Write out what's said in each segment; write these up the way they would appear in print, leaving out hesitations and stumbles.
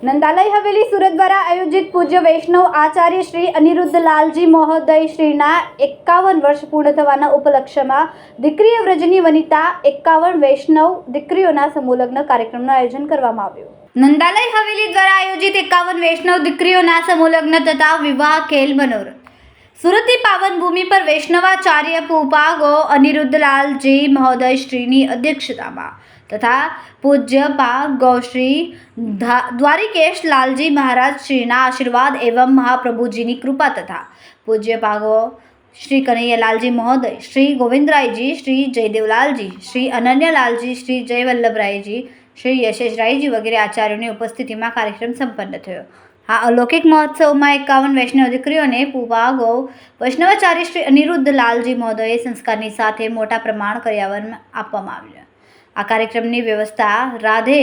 નંદાલય હવેલી સુરત દ્વારા આયોજિત પૂજ્ય વૈષ્ણવ આચાર્ય શ્રી અનિરુદ્ધલાલજી મહોદય શ્રીના 51 વર્ષ પૂર્ણ થવાના ઉપલક્ષ્યમાં દીકરીઓ વ્રજની વનિતા 51 વૈષ્ણવ દીકરીઓના સમૂહલગ્ન કાર્યક્રમનું આયોજન કરવામાં આવ્યું. નંદાલય હવેલી દ્વારા આયોજિત 51 વૈષ્ણવ દીકરીઓના સમૂહલગ્ન તથા વિવાહ ખેલ મનોરથ. સુરતની પાવન ભૂમિ પર વૈષ્ણવાચાર્ય પૂપાગો અનિરુદ્ધલાલજી મહોદય શ્રીની અધ્યક્ષતામાં તથા પૂજ્ય પા ગૌશ્રી દ્વારિકેશ લાલજી મહારાજ શ્રીના આશીર્વાદ એવં મહાપ્રભુજીની કૃપા તથા પૂજ્ય પાગો શ્રી કનૈયાલાલજી મહોદય, શ્રી ગોવિંદરાયજી, શ્રી જયદેવલાલજી, શ્રી અનન્યલાલજી, શ્રી જયવલ્લભરાયજી, શ્રી યશેશરાયજી વગેરે આચાર્યોની ઉપસ્થિતિમાં કાર્યક્રમ સંપન્ન થયો. આ અલૌકિક મહોત્સવમાં 51 વૈષ્ણવ દીકરીઓને પૂપાગો વૈષ્ણવાચાર્ય શ્રી અનિરુદ્ધલાલજી મહોદયે સંસ્કારની સાથે મોટા પ્રમાણ કર્યાવરણ આપવામાં આવ્યું. આ કાર્યક્રમની વ્યવસ્થા રાધે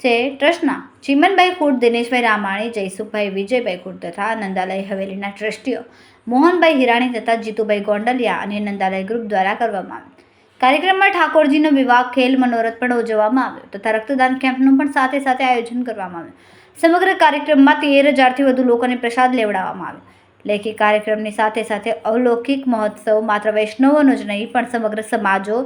છે ટ્રસ્ટના ચિમનભાઈ ખુટ, દિનેશભાઈ રામાણી, જયસુખભાઈ વિજયભાઈ ખુટ તથા નંદાલય હવેલીના ટ્રસ્ટીઓ મોહનભાઈ હિરાણી તથા જીતુભાઈ ગોંડલિયા અને નંદાલય ગ્રુપ દ્વારા કરવામાં આવ્યું. કાર્યક્રમમાં ઠાકોરજીનો વિવાહ ખેલ મનોરથ પણ ઉજવવામાં આવ્યો તથા રક્તદાન કેમ્પનું પણ સાથે સાથે આયોજન કરવામાં આવ્યું. સમગ્ર કાર્યક્રમમાં 13,000થી વધુ લોકોને પ્રસાદ લેવડાવવામાં આવ્યો. લેખિત કાર્યક્રમની સાથે સાથે અલૌકિક મહોત્સવ માત્ર વૈષ્ણવોનો જ નહીં પણ સમગ્ર સમાજો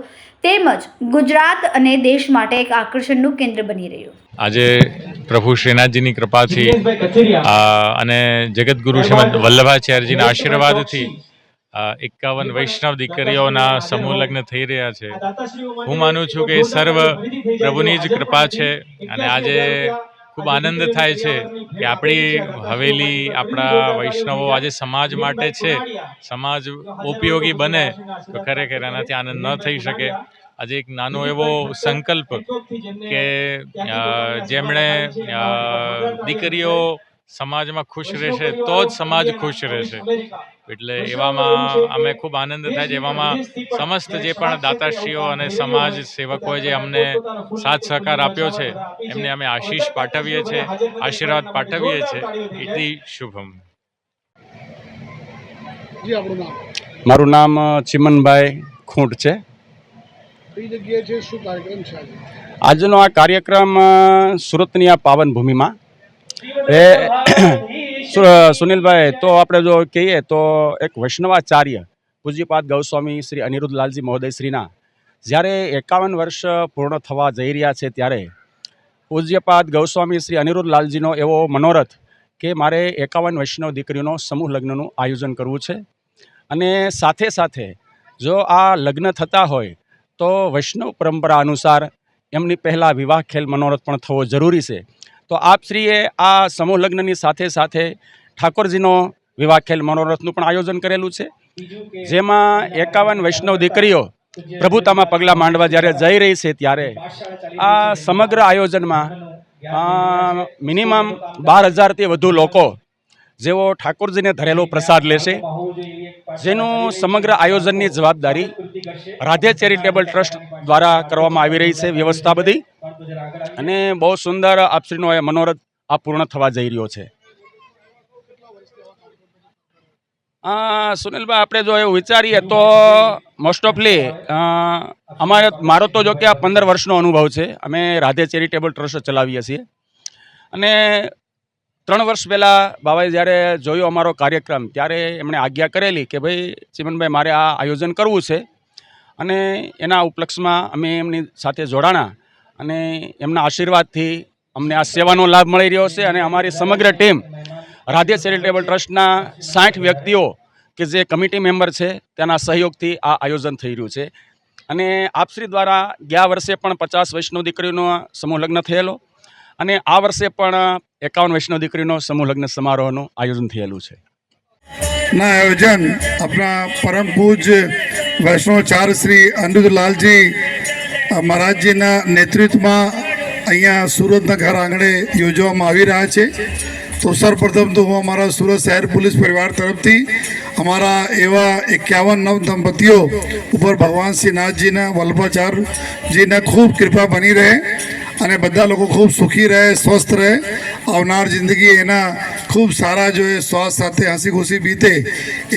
તેમજ ગુજરાત અને દેશ માટે એક આકર્ષણનું કેન્દ્ર બની રહ્યું. આજે પ્રભુ શ્રીનાથજીની કૃપાથી અને જગતગુરુ શ્રીમદ વલ્લભાચાર્યજીના આશીર્વાદથી 51 વૈષ્ણવ દીકરીઓના સમૂહ લગ્ન થઈ રહ્યા છે. હું માનું છું કે સર્વ પ્રભુની જ કૃપા છે અને આજે ખૂબ આનંદ થાય છે કે આપણી હવેલી, આપણા વૈષ્ણવો આજે સમાજ માટે છે. સમાજ ઉપયોગી બને તો ખરેખર એનાથી આનંદ ન થઈ શકે. આજે એક નાનો એવો સંકલ્પ કે જેમણે દીકરીઓ સમાજમાં ખુશ રહેશે તો જ સમાજ ખુશ રહેશે. એટલે એવામાં અમે ખૂબ આનંદ થાય છે. એવામાં સમસ્ત જે પણ દાતાશ્રીઓ અને સમાજ સેવકોએ જે અમને સાથ સહકાર આપ્યો છે એમને અમે આશીષ પાઠવીએ છીએ, આશીર્વાદ પાઠવીએ છીએ. ઇતિ શુભમ. મારું નામ ચિમનભાઈ ખૂંટ છે. આજનો આ કાર્યક્રમ સુરતની આ પાવન ભૂમિમાં સુનિલભાઈ, તો આપણે જો કહીએ તો એક વૈષ્ણવાચાર્ય પૂજ્યપાદ ગૌસ્વામી શ્રી અનિરુદ્ધલાલજી મહોદય શ્રીના જ્યારે 51 વર્ષ પૂર્ણ થવા જઈ રહ્યા છે ત્યારે પૂજ્યપાદ ગૌસ્વામી શ્રી અનિરુદ્ધલાલજીનો એવો મનોરથ કે મારે 51 વૈષ્ણવ દીકરીઓનો સમૂહ લગ્નનું આયોજન કરવું છે. અને સાથે સાથે જો આ લગ્ન થતા હોય તો વૈષ્ણવ પરંપરા અનુસાર એમની પહેલાં વિવાહ ખેલ મનોરથ પણ થવો જરૂરી છે. તો આપશ્રીએ આ સમૂહ લગ્નની સાથે સાથે ઠાકોરજીનો વિવાહ ખેલ મનોરથનું પણ આયોજન કરેલું છે, જેમાં 51 વૈષ્ણવ દીકરીઓ પ્રભુતામાં પગલાં માંડવા જ્યારે જઈ રહી છે ત્યારે આ સમગ્ર આયોજનમાં મિનિમમ 12,000થી વધુ લોકો જેઓ ઠાકોરજીને ધરેલો પ્રસાદ લેશે, જેનું સમગ્ર આયોજનની જવાબદારી રાધે ચેરિટેબલ ટ્રસ્ટ દ્વારા કરવામાં આવી રહી છે વ્યવસ્થા બધી. અને બહુ સુંદર આપશ્રીનો એ મનોરથ આ પૂર્ણ થવા જઈ રહ્યો છે. સુનિલભાઈ, આપણે જો એવું વિચારીએ તો મોસ્ટ ઓફલી મારો તો જો કે આ 15 વર્ષનો અનુભવ છે. અમે રાધે ચેરિટેબલ ટ્રસ્ટ ચલાવીએ છીએ અને 3 વર્ષ પહેલાં બાબાએ જ્યારે જોયો અમારો કાર્યક્રમ ત્યારે એમણે આજ્ઞા કરેલી કે ભાઈ ચિમનભાઈ, મારે આ આયોજન કરવું છે. અને એના ઉપલક્ષમાં અમે એમની સાથે જોડાણા અને એમના આશીર્વાદથી અમને આ સેવાનો લાભ મળી રહ્યો છે. અને અમારી સમગ્ર ટીમ રાધે ચેરિટેબલ ટ્રસ્ટના 60 વ્યક્તિઓ કે જે કમિટી મેમ્બર છે તેના સહયોગથી આ આયોજન થઈ રહ્યું છે. અને આપશ્રી દ્વારા ગયા વર્ષે પણ 50 વૈષ્ણવ દીકરીઓનો સમૂહ લગ્ન થયેલો અને આ વર્ષે પણ 51 વૈષ્ણવ દીકરીનો સમૂહ લગ્ન સમારોહનું આયોજન થયેલું છે. ના આયોજન આપણા પરમ પૂજ્ય વૈષ્ણવાચાર્ય શ્રી અનિરુદ્ધલાલજી મહારાજજીના નેતૃત્વમાં અહીંયા સુરતના ઘર આંગણે યોજવામાં આવી રહ્યા છે. તો સર્વપ્રથમ તો હું અમારા સુરત શહેર પોલીસ પરિવાર તરફથી અમારા એવા 51 નવ દંપતીઓ ઉપર ભગવાન શ્રીનાથજીના વલ્લભાચાર્યજીને ખૂબ કૃપા બની રહે અને બધા લોકો ખૂબ સુખી રહે, સ્વસ્થ રહે, આવનાર જિંદગી એના ખૂબ સારા જો એ સ્વાસ્થ્ય સાથે હસી ખુશી બીતે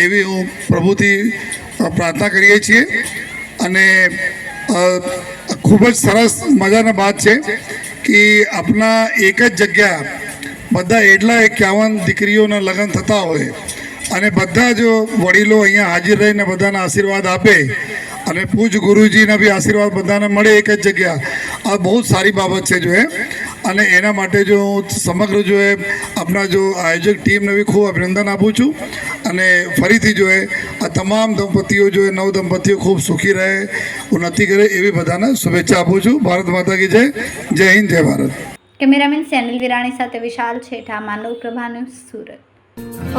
એવી હું પ્રભુથી પ્રાર્થના કરીએ છીએ. અને ખૂબ જ સરસ મજાની વાત છે કે આપણા એક જ જગ્યા બધા એટલા 51 દીકરીઓના લગ્ન થતા હોય અને બધા જ વડીલો અહીંયા હાજર રહીને બધાના આશીર્વાદ આપે અને પૂજ ગુરુજીના બી આશીર્વાદ બધાને મળે એક જ જગ્યા, આ બહુ સારી બાબત છે જો અને એના માટે જો સમગ્ર જો આપણા જો આયોજક ટીમને બી ખૂબ અભિનંદન આપું છું અને ફરીથી જો આ તમામ દંપતીઓ જો નવ દંપતીઓ ખૂબ સુખી રહે, ઉન્નતિ કરે એવી બધાને શુભેચ્છા આપું છું. ભારત માતા કી જય. જય હિન્દ, જય ભારત. કેમેરામેન સેનિલ વિરાણી સાથે વિશાલ છેઠા, માનવ પ્રભા ન્યૂઝ, સુરત.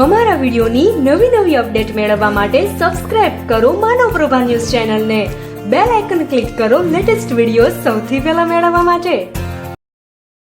અમારા વિડીયોની નવી નવી અપડેટ મેળવવા માટે સબસ્ક્રાઇબ કરો માનવ પ્રભા ન્યૂઝ ચેનલને. બેલ આઇકન ક્લિક કરો લેટેસ્ટ વિડીયો સૌથી પહેલા મેળવવા માટે.